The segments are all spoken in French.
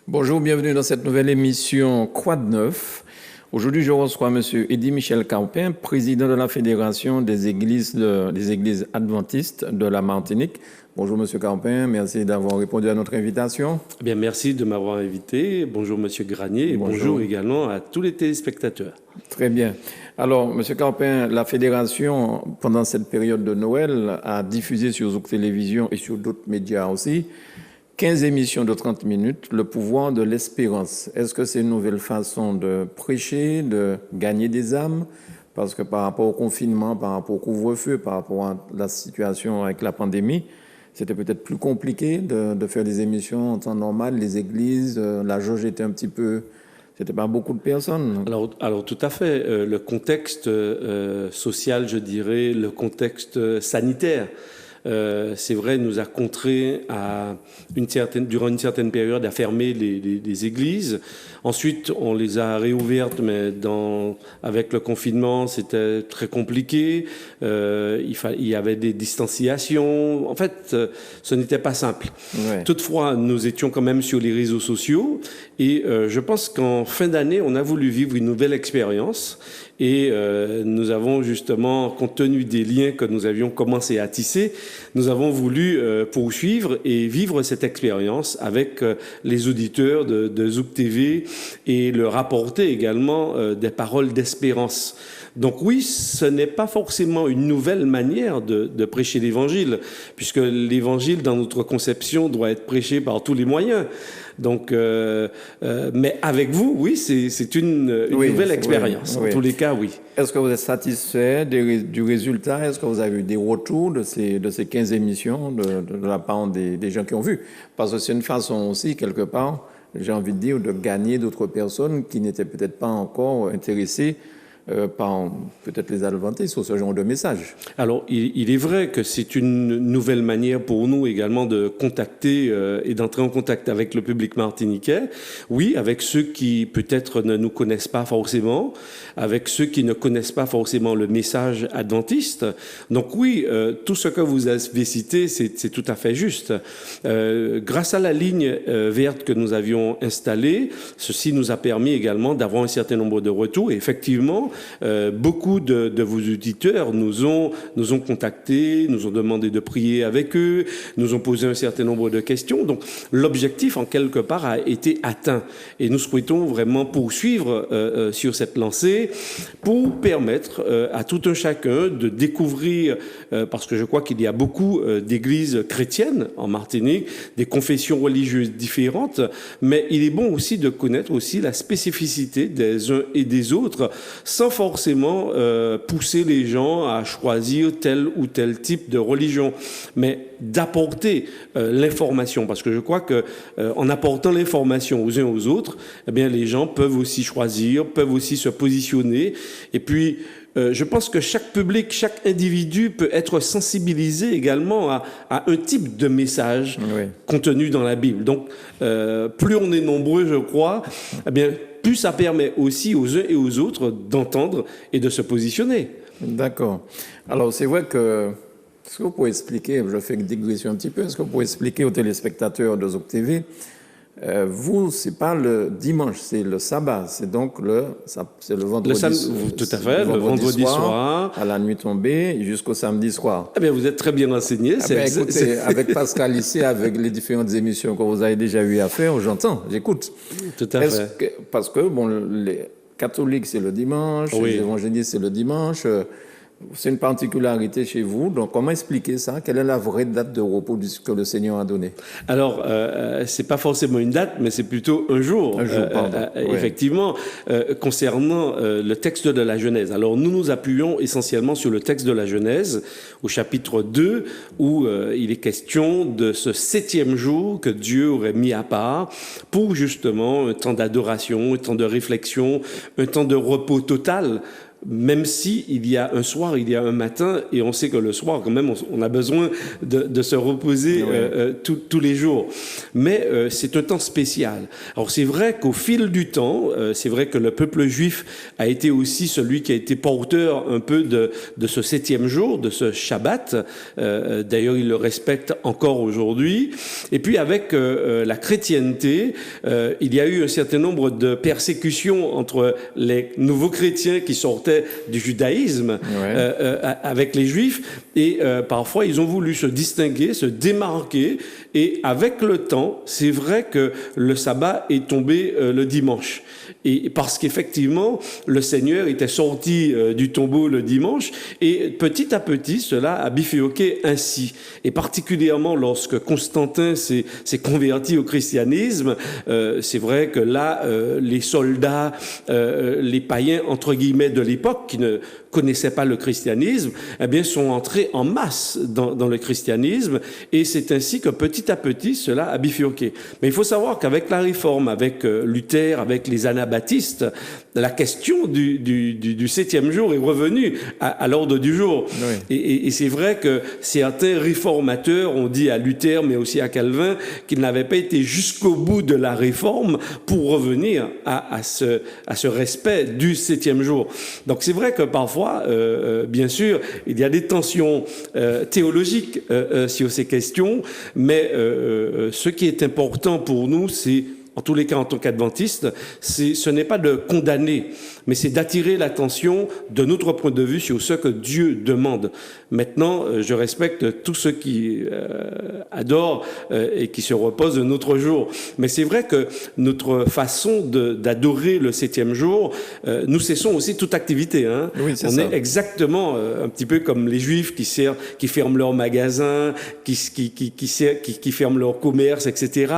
Bonjour, bienvenue dans cette nouvelle émission Quoi de neuf? Aujourd'hui, je reçois M. Eddy Michel Carpin, président de la Fédération des Églises adventistes de la Martinique. Bonjour M. Carpin, merci d'avoir répondu à notre invitation. Eh bien, merci de m'avoir invité. Bonjour M. Granier et bonjour également à tous les téléspectateurs. Très bien. Alors, M. Carpin, la Fédération, pendant cette période de Noël, a diffusé sur Zouk Télévision et sur d'autres médias aussi 15 émissions de 30 minutes, le pouvoir de l'espérance. Est-ce que c'est une nouvelle façon de prêcher, de gagner des âmes? Parce que par rapport au confinement, par rapport au couvre-feu, par rapport à la situation avec la pandémie, c'était peut-être plus compliqué de faire des émissions en temps normal. Les églises, la jauge était un petit peu... C'était pas beaucoup de personnes. Alors tout à fait. Le contexte social, je dirais, le contexte sanitaire, c'est vrai, nous a contraints durant une certaine période à fermer les églises. Ensuite, on les a réouvertes, mais avec le confinement, c'était très compliqué. Il y avait des distanciations. En fait, ce n'était pas simple. Ouais. Toutefois, nous étions quand même sur les réseaux sociaux et je pense qu'en fin d'année, on a voulu vivre une nouvelle expérience. Et nous avons justement, compte tenu des liens que nous avions commencé à tisser, nous avons voulu poursuivre et vivre cette expérience avec les auditeurs de Zouk TV et leur apporter également des paroles d'espérance. Donc oui, ce n'est pas forcément une nouvelle manière de prêcher l'Évangile, puisque l'Évangile, dans notre conception, doit être prêché par tous les moyens. Donc, mais avec vous, oui, c'est une nouvelle expérience. En tous les cas, oui. Est-ce que vous êtes satisfait du résultat? Est-ce que vous avez eu des retours de ces 15 émissions de la part des gens qui ont vu? Parce que c'est une façon aussi, quelque part, j'ai envie de dire, de gagner d'autres personnes qui n'étaient peut-être pas encore intéressées par peut-être les adventistes ou ce genre de message. Alors, il est vrai que c'est une nouvelle manière pour nous également de contacter et d'entrer en contact avec le public martiniquais. Oui, avec ceux qui peut-être ne nous connaissent pas forcément, avec ceux qui ne connaissent pas forcément le message adventiste. Donc oui, tout ce que vous avez cité, c'est tout à fait juste. Grâce à la ligne verte que nous avions installée, ceci nous a permis également d'avoir un certain nombre de retours. Et effectivement, beaucoup de vos auditeurs nous ont contactés, nous ont demandé de prier avec eux, nous ont posé un certain nombre de questions. Donc, l'objectif, en quelque part, a été atteint. Et nous souhaitons vraiment poursuivre sur cette lancée pour permettre à tout un chacun de découvrir, parce que je crois qu'il y a beaucoup d'églises chrétiennes en Martinique, des confessions religieuses différentes, mais il est bon aussi de connaître aussi la spécificité des uns et des autres, sans forcément pousser les gens à choisir tel ou tel type de religion, mais d'apporter l'information, parce que je crois que en apportant l'information aux uns aux autres, eh bien les gens peuvent aussi choisir, peuvent aussi se positionner, et puis je pense que chaque public, chaque individu peut être sensibilisé également à un type de message contenu dans la Bible. Donc, plus on est nombreux, je crois, eh bien, plus ça permet aussi aux uns et aux autres d'entendre et de se positionner. D'accord. Alors, c'est vrai que... Est-ce que vous pouvez expliquer, je fais une digression un petit peu, est-ce que vous pouvez expliquer aux téléspectateurs de Zouk TV, vous, c'est pas le dimanche, c'est le sabbat, c'est donc le vendredi. Tout à fait, le vendredi soir, à la nuit tombée jusqu'au samedi soir. Eh bien, vous êtes très bien renseigné. Écoutez, avec Pascal ici, avec les différentes émissions que vous avez déjà eu à faire, j'entends, j'écoute. Tout à fait. Parce que, bon, les catholiques, c'est le dimanche, les évangélistes, c'est le dimanche. C'est une particularité chez vous. Donc, comment expliquer ça? Quelle est la vraie date de repos que le Seigneur a donnée? Alors, c'est pas forcément une date, mais c'est plutôt un jour. Un jour, pardon. Effectivement, concernant le texte de la Genèse. Alors, nous nous appuyons essentiellement sur le texte de la Genèse, au chapitre 2, où il est question de ce 7e jour que Dieu aurait mis à part pour justement un temps d'adoration, un temps de réflexion, un temps de repos total Même si il y a un soir, il y a un matin, et on sait que le soir, quand même, on a besoin de se reposer tous les jours. Mais c'est un temps spécial. Alors c'est vrai qu'au fil du temps, c'est vrai que le peuple juif a été aussi celui qui a été porteur un peu de ce 7e jour, de ce Shabbat. D'ailleurs, il le respecte encore aujourd'hui. Et puis avec la chrétienté, il y a eu un certain nombre de persécutions entre les nouveaux chrétiens qui sortaient du judaïsme avec les juifs, et parfois ils ont voulu se distinguer, se démarquer, et avec le temps, c'est vrai que le sabbat est tombé le dimanche. Et parce qu'effectivement, le Seigneur était sorti du tombeau le dimanche, et petit à petit, cela a bifurqué ainsi. Et particulièrement lorsque Constantin s'est converti au christianisme, c'est vrai que là, les soldats, les païens, entre guillemets, de l'époque, qui ne connaissaient pas le christianisme, eh bien, sont entrés en masse dans le christianisme, et c'est ainsi que petit à petit, cela a bifurqué. Mais il faut savoir qu'avec la Réforme, avec Luther, avec les anabaptistes, la question du 7e jour est revenue à l'ordre du jour. Oui. Et c'est vrai que certains réformateurs ont dit à Luther, mais aussi à Calvin, qu'ils n'avaient pas été jusqu'au bout de la Réforme pour revenir à ce respect du 7e jour. Donc c'est vrai que parfois, bien sûr, il y a des tensions théologiques sur ces questions, mais ce qui est important pour nous, c'est, en tous les cas en tant qu'adventistes, ce n'est pas de condamner, mais c'est d'attirer l'attention de notre point de vue sur ce que Dieu demande. Maintenant, je respecte tous ceux qui adorent et qui se reposent un autre jour. Mais c'est vrai que notre façon d'adorer le 7e jour, nous cessons aussi toute activité. Hein. Oui, on est exactement un petit peu comme les Juifs qui ferment leurs magasins, qui ferment leur commerce, etc.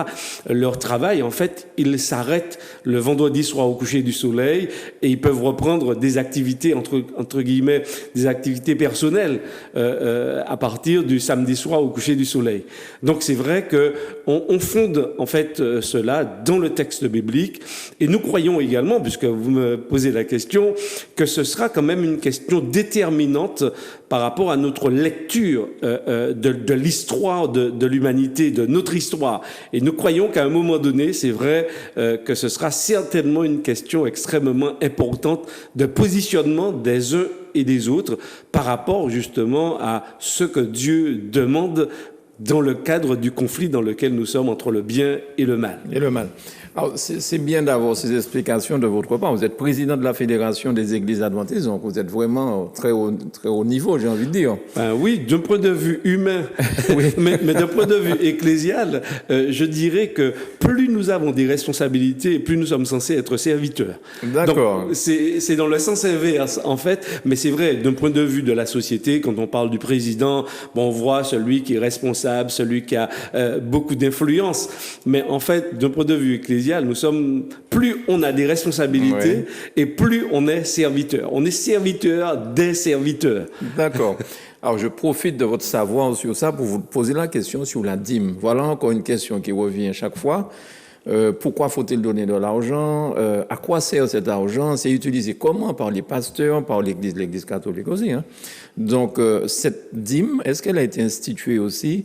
Leur travail, en fait, ils s'arrêtent le vendredi soir au coucher du soleil, et ils peuvent reprendre des activités, entre guillemets, des activités personnelles à partir du samedi soir au coucher du soleil. Donc c'est vrai qu'on fonde en fait cela dans le texte biblique, et nous croyons également, puisque vous me posez la question, que ce sera quand même une question déterminante par rapport à notre lecture de l'histoire de l'humanité, de notre histoire. Et nous croyons qu'à un moment donné, c'est vrai que ce sera certainement une question extrêmement importante de positionnement des uns et des autres par rapport justement à ce que Dieu demande dans le cadre du conflit dans lequel nous sommes entre le bien et le mal. Et le mal. Alors, c'est bien d'avoir ces explications de votre part. Vous êtes président de la Fédération des Églises adventistes, donc vous êtes vraiment très haut niveau, j'ai envie de dire. Oui, d'un point de vue humain, oui. mais d'un point de vue ecclésial, je dirais que plus nous avons des responsabilités, plus nous sommes censés être serviteurs. D'accord. Donc, c'est dans le sens inverse, en fait, mais c'est vrai, d'un point de vue de la société, quand on parle du président, on voit celui qui est responsable, celui qui a beaucoup d'influence, mais en fait, d'un point de vue ecclésial, nous sommes, plus on a des responsabilités et plus on est serviteur. On est serviteur des serviteurs. D'accord. Alors, je profite de votre savoir sur ça pour vous poser la question sur la dîme. Voilà encore une question qui revient chaque fois. Pourquoi faut-il donner de l'argent? À quoi sert cet argent? C'est utilisé comment par les pasteurs, par l'Église catholique aussi, hein? Donc, cette dîme, est-ce qu'elle a été instituée aussi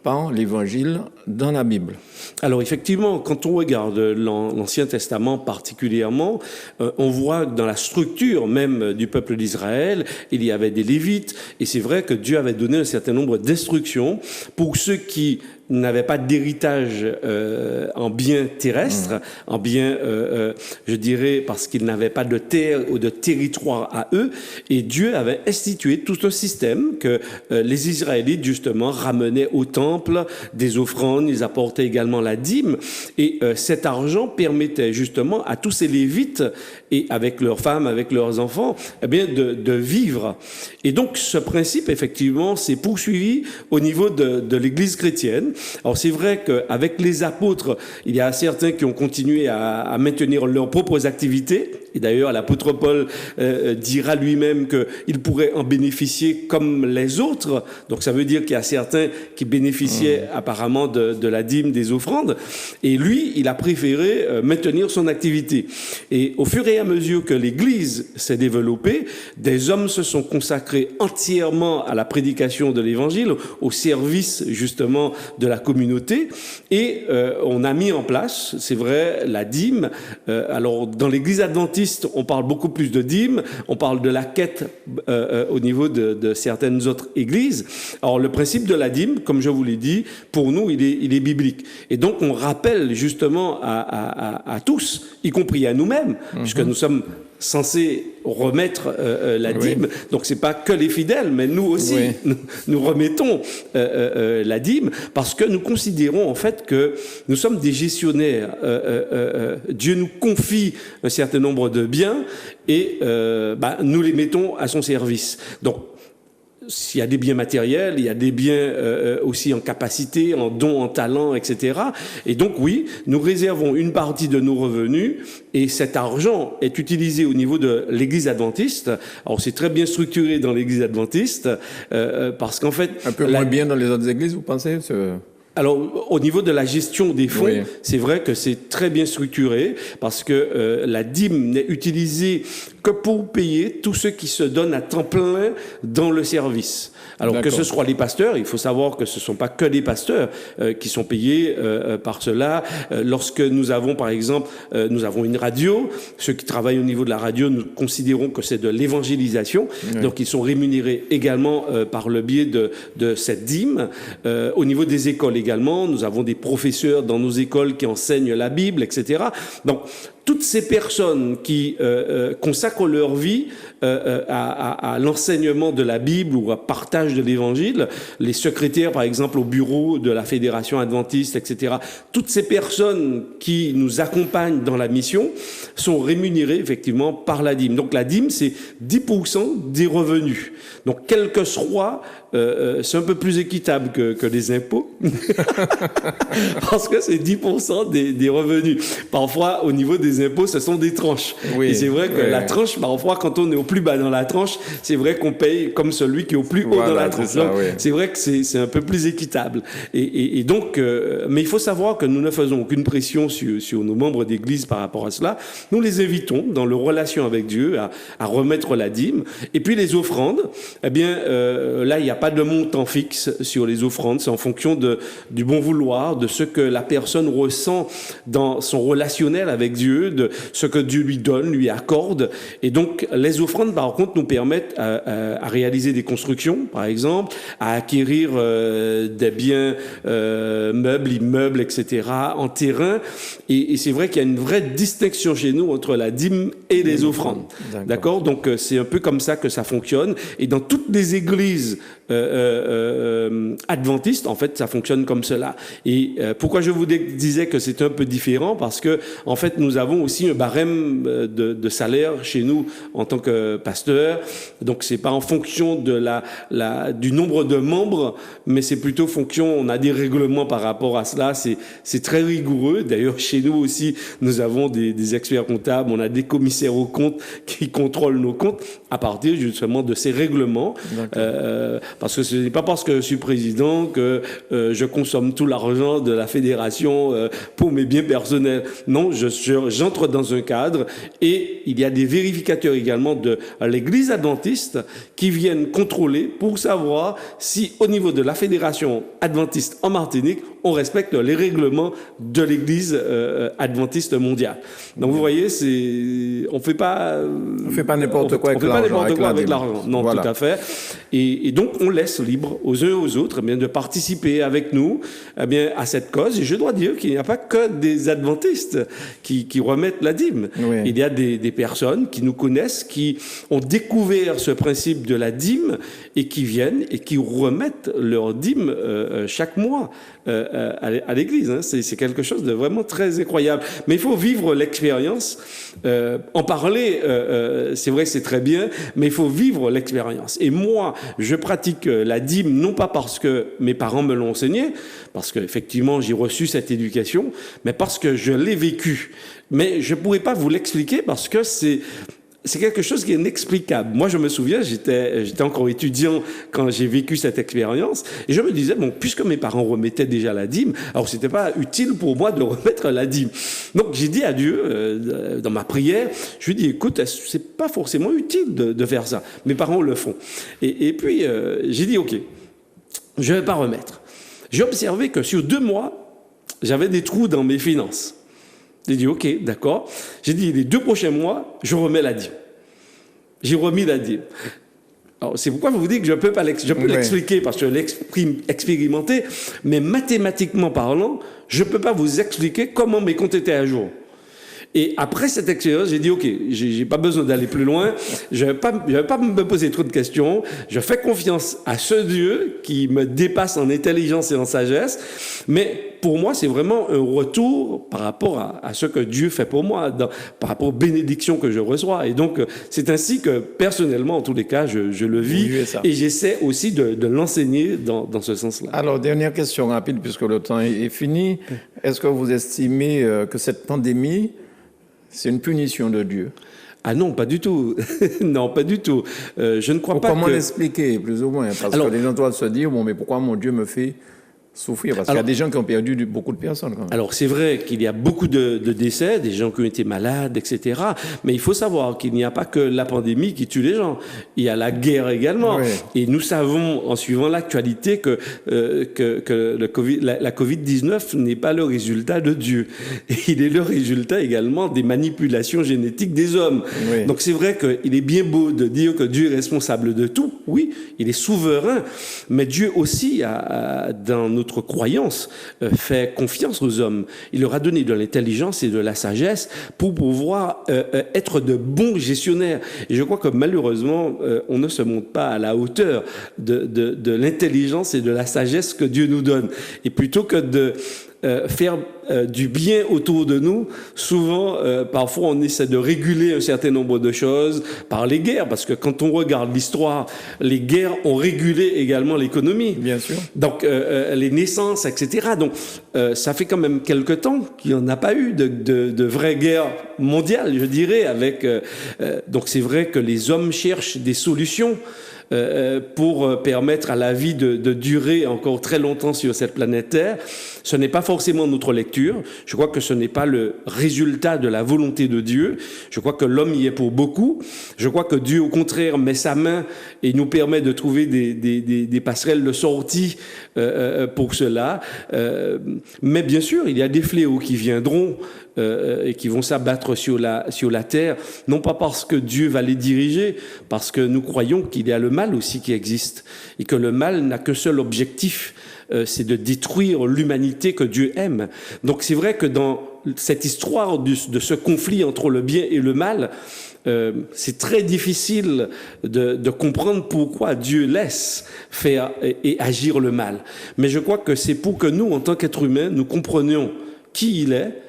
par l'Évangile dans la Bible? Alors effectivement, quand on regarde l'Ancien Testament particulièrement, on voit que dans la structure même du peuple d'Israël, il y avait des Lévites, et c'est vrai que Dieu avait donné un certain nombre d'instructions pour ceux qui n'avaient pas d'héritage en biens terrestres, en biens, je dirais, parce qu'ils n'avaient pas de terre ou de territoire à eux, et Dieu avait institué tout un système que les Israélites, justement, ramenaient au temple des offrandes, ils apportaient également la dîme, et cet argent permettait justement à tous ces Lévites, et avec leurs femmes, avec leurs enfants, eh bien, de vivre. Et donc, ce principe, effectivement, s'est poursuivi au niveau de l'Église chrétienne, Alors c'est vrai qu'avec les apôtres, il y a certains qui ont continué à maintenir leurs propres activités. Et d'ailleurs, l'apôtre Paul dira lui-même qu'il pourrait en bénéficier comme les autres. Donc ça veut dire qu'il y a certains qui bénéficiaient apparemment de la dîme, des offrandes. Et lui, il a préféré maintenir son activité. Et au fur et à mesure que l'Église s'est développée, des hommes se sont consacrés entièrement à la prédication de l'Évangile, au service justement de la communauté. Et on a mis en place, c'est vrai, la dîme. Alors dans l'Église adventiste, on parle beaucoup plus de dîme, on parle de la quête au niveau de certaines autres églises. Alors le principe de la dîme, comme je vous l'ai dit, pour nous, il est biblique. Et donc on rappelle justement à tous, y compris à nous-mêmes, puisque nous sommes censés remettre la dîme. Donc c'est pas que les fidèles, mais nous aussi, nous remettons la dîme, parce que nous considérons en fait que nous sommes des gestionnaires. Dieu nous confie un certain nombre de biens et nous les mettons à son service. Donc s'il y a des biens matériels, il y a des biens aussi en capacité, en dons, en talents, etc. Et donc oui, nous réservons une partie de nos revenus et cet argent est utilisé au niveau de l'Église adventiste. Alors c'est très bien structuré dans l'Église adventiste parce qu'en fait... Un peu moins bien dans les autres églises, vous pensez Alors, au niveau de la gestion des fonds, c'est vrai que c'est très bien structuré parce que la dîme n'est utilisée que pour payer tous ceux qui se donnent à temps plein dans le service. Alors que ce soit les pasteurs, il faut savoir que ce ne sont pas que les pasteurs qui sont payés par cela. Lorsque nous avons, par exemple, nous avons une radio, ceux qui travaillent au niveau de la radio, nous considérons que c'est de l'évangélisation. Donc, ils sont rémunérés également par le biais de cette dîme. Au niveau des écoles également, nous avons des professeurs dans nos écoles qui enseignent la Bible, etc. Donc, toutes ces personnes qui consacrent leur vie à l'enseignement de la Bible ou à partage de l'Évangile, les secrétaires, par exemple, au bureau de la Fédération adventiste, etc., toutes ces personnes qui nous accompagnent dans la mission sont rémunérées, effectivement, par la dîme. Donc, la dîme, c'est 10% des revenus. Donc, quel que soit, c'est un peu plus équitable que les impôts, parce que c'est 10% des revenus. Parfois, au niveau des impôts, ce sont des tranches. Et c'est vrai que la tranche, parfois, quand on est au plus bas dans la tranche, c'est vrai qu'on paye comme celui qui est au plus haut dans la tranche. Donc, c'est vrai que c'est un peu plus équitable. Et donc, mais il faut savoir que nous ne faisons aucune pression sur nos membres d'église par rapport à cela. Nous les invitons, dans leur relation avec Dieu, à remettre la dîme. Et puis, les offrandes, eh bien, là, il n'y a pas de montant fixe sur les offrandes. C'est en fonction du bon vouloir, de ce que la personne ressent dans son relationnel avec Dieu, de ce que Dieu lui donne, lui accorde. Et donc, les offrandes, par contre, nous permettent à réaliser des constructions, par exemple, à acquérir des biens meubles, immeubles, etc., en terrain. Et c'est vrai qu'il y a une vraie distinction chez nous entre la dîme et les offrandes. D'accord ? Donc, c'est un peu comme ça que ça fonctionne. Et dans toutes les églises adventistes, en fait, ça fonctionne comme cela. Et pourquoi je vous disais que c'est un peu différent ? Parce que, en fait, nous avons aussi un barème de salaire chez nous en tant que pasteur. Donc, c'est pas en fonction du nombre de membres, mais c'est plutôt fonction, on a des règlements par rapport à cela. C'est très rigoureux. D'ailleurs, chez nous aussi, nous avons des experts comptables, on a des commissaires aux comptes qui contrôlent nos comptes à partir justement de ces règlements. Parce que ce n'est pas parce que je suis président que je consomme tout l'argent de la fédération pour mes biens personnels. Non, j'entre dans un cadre et il y a des vérificateurs également de l'Église adventiste qui viennent contrôler pour savoir si au niveau de la fédération adventiste en Martinique, on respecte les règlements de l'Église adventiste mondiale. Donc vous voyez, on fait pas n'importe quoi avec l'argent. Non, voilà. Tout à fait. Et donc on laisse libre aux uns et aux autres de participer avec nous à cette cause. Et je dois dire qu'il n'y a pas que des adventistes qui remettent la dîme. Oui. Il y a des personnes qui nous connaissent, qui ont découvert ce principe de la dîme et qui viennent et qui remettent leur dîme chaque mois à l'église. Hein. C'est quelque chose de vraiment très incroyable. Mais il faut vivre l'expérience. En parler, c'est vrai, c'est très bien, mais il faut vivre l'expérience. Et moi, je pratique la dîme non pas parce que mes parents me l'ont enseigné, parce qu'effectivement j'ai reçu cette éducation, mais parce que je l'ai vécu. Mais je ne pourrais pas vous l'expliquer parce que c'est quelque chose qui est inexplicable. Moi, je me souviens, j'étais encore étudiant quand j'ai vécu cette expérience, et je me disais, bon, puisque mes parents remettaient déjà la dîme, alors c'était pas utile pour moi de remettre la dîme. Donc, j'ai dit à Dieu, dans ma prière, je lui ai dit, écoute, c'est pas forcément utile de faire ça. Mes parents le font. Et puis, j'ai dit, ok, je vais pas remettre. J'ai observé que sur 2 mois, j'avais des trous dans mes finances. J'ai dit, ok, d'accord. J'ai dit, les 2 prochains mois, je remets la dîme. J'ai remis la dîme. Alors, c'est pourquoi je vous dis que je peux l'expliquer parce que je l'ai expérimenté, mais mathématiquement parlant, je ne peux pas vous expliquer comment mes comptes étaient à jour. Et après cette expérience, j'ai dit, OK, j'ai pas besoin d'aller plus loin, je vais pas me poser trop de questions, je fais confiance à ce Dieu qui me dépasse en intelligence et en sagesse, mais pour moi, c'est vraiment un retour par rapport à ce que Dieu fait pour moi, par rapport aux bénédictions que je reçois. Et donc, c'est ainsi que, personnellement, en tous les cas, je le vis, et j'essaie aussi de l'enseigner dans ce sens-là. Alors, dernière question rapide, puisque le temps est fini. Est-ce que vous estimez que cette pandémie, c'est une punition de Dieu? Ah non, pas du tout. Non, pas du tout. Je ne crois pas Comment l'expliquer, plus ou moins? Parce que les gens doivent se dire, bon, mais pourquoi mon Dieu me fait souffrir? Parce qu'il y a des gens qui ont perdu beaucoup de personnes, quand même. Alors, c'est vrai qu'il y a beaucoup de décès, des gens qui ont été malades, etc. Mais il faut savoir qu'il n'y a pas que la pandémie qui tue les gens. Il y a la guerre également. Oui. Et nous savons, en suivant l'actualité, que la COVID-19 n'est pas le résultat de Dieu. Et il est le résultat également des manipulations génétiques des hommes. Oui. Donc, c'est vrai qu'il est bien beau de dire que Dieu est responsable de tout. Oui, il est souverain. Mais Dieu aussi dans notre croyance, fait confiance aux hommes. Il leur a donné de l'intelligence et de la sagesse pour pouvoir être de bons gestionnaires. Et je crois que malheureusement, on ne se montre pas à la hauteur de l'intelligence et de la sagesse que Dieu nous donne. Et plutôt que de faire du bien autour de nous, souvent, parfois, on essaie de réguler un certain nombre de choses par les guerres, parce que quand on regarde l'histoire, les guerres ont régulé également l'économie. Bien sûr. Donc, les naissances, etc. Donc, ça fait quand même quelque temps qu'il n'y en a pas eu de vraies guerres mondiales, je dirais. Donc, c'est vrai que les hommes cherchent des solutions pour permettre à la vie de durer encore très longtemps sur cette planète Terre. Ce n'est pas forcément notre lecture. Je crois que ce n'est pas le résultat de la volonté de Dieu. Je crois que l'homme y est pour beaucoup. Je crois que Dieu, au contraire, met sa main et nous permet de trouver des passerelles de sortie pour cela. Mais bien sûr, il y a des fléaux qui viendront et qui vont s'abattre sur la terre, non pas parce que Dieu va les diriger, parce que nous croyons qu'il y a le mal aussi qui existe, et que le mal n'a que seul objectif, c'est de détruire l'humanité que Dieu aime. Donc c'est vrai que dans cette histoire de ce conflit entre le bien et le mal, c'est très difficile de comprendre pourquoi Dieu laisse faire et agir le mal. Mais je crois que c'est pour que nous, en tant qu'êtres humains, nous comprenions qui il est,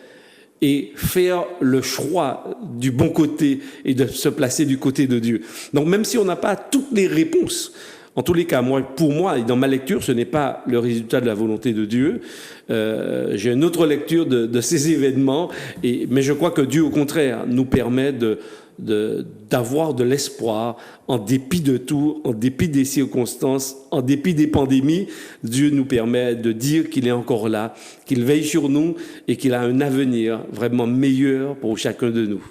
et faire le choix du bon côté et de se placer du côté de Dieu. Donc même si on n'a pas toutes les réponses, en tous les cas, pour moi, et dans ma lecture, ce n'est pas le résultat de la volonté de Dieu. J'ai une autre lecture de ces événements, mais je crois que Dieu, au contraire, nous permet d'avoir de l'espoir en dépit de tout, en dépit des circonstances, en dépit des pandémies. Dieu nous permet de dire qu'il est encore là, qu'il veille sur nous et qu'il a un avenir vraiment meilleur pour chacun de nous.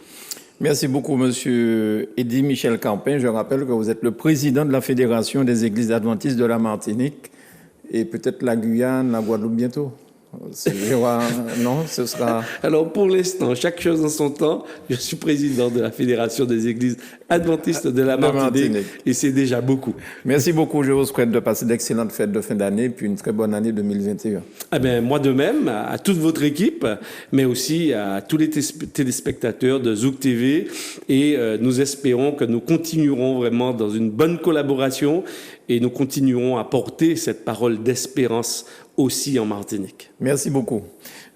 Merci beaucoup, Monsieur Eddy Michel Campin. Je rappelle que vous êtes le président de la Fédération des Églises adventistes de la Martinique et peut-être la Guyane, la Guadeloupe bientôt. Non, ce sera... Alors, pour l'instant, chaque chose en son temps, je suis président de la Fédération des Églises adventistes de la Martinique. Et c'est déjà beaucoup. Merci beaucoup. Je vous souhaite de passer d'excellentes fêtes de fin d'année puis une très bonne année 2021. Eh bien, moi de même, à toute votre équipe, mais aussi à tous les téléspectateurs de Zouk TV. Et nous espérons que nous continuerons vraiment dans une bonne collaboration et nous continuerons à porter cette parole d'espérance aussi en Martinique. Merci beaucoup.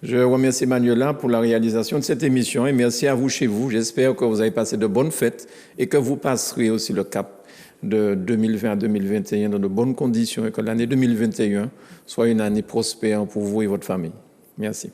Je remercie Manuela pour la réalisation de cette émission et merci à vous chez vous. J'espère que vous avez passé de bonnes fêtes et que vous passerez aussi le cap de 2020 à 2021 dans de bonnes conditions et que l'année 2021 soit une année prospère pour vous et votre famille. Merci.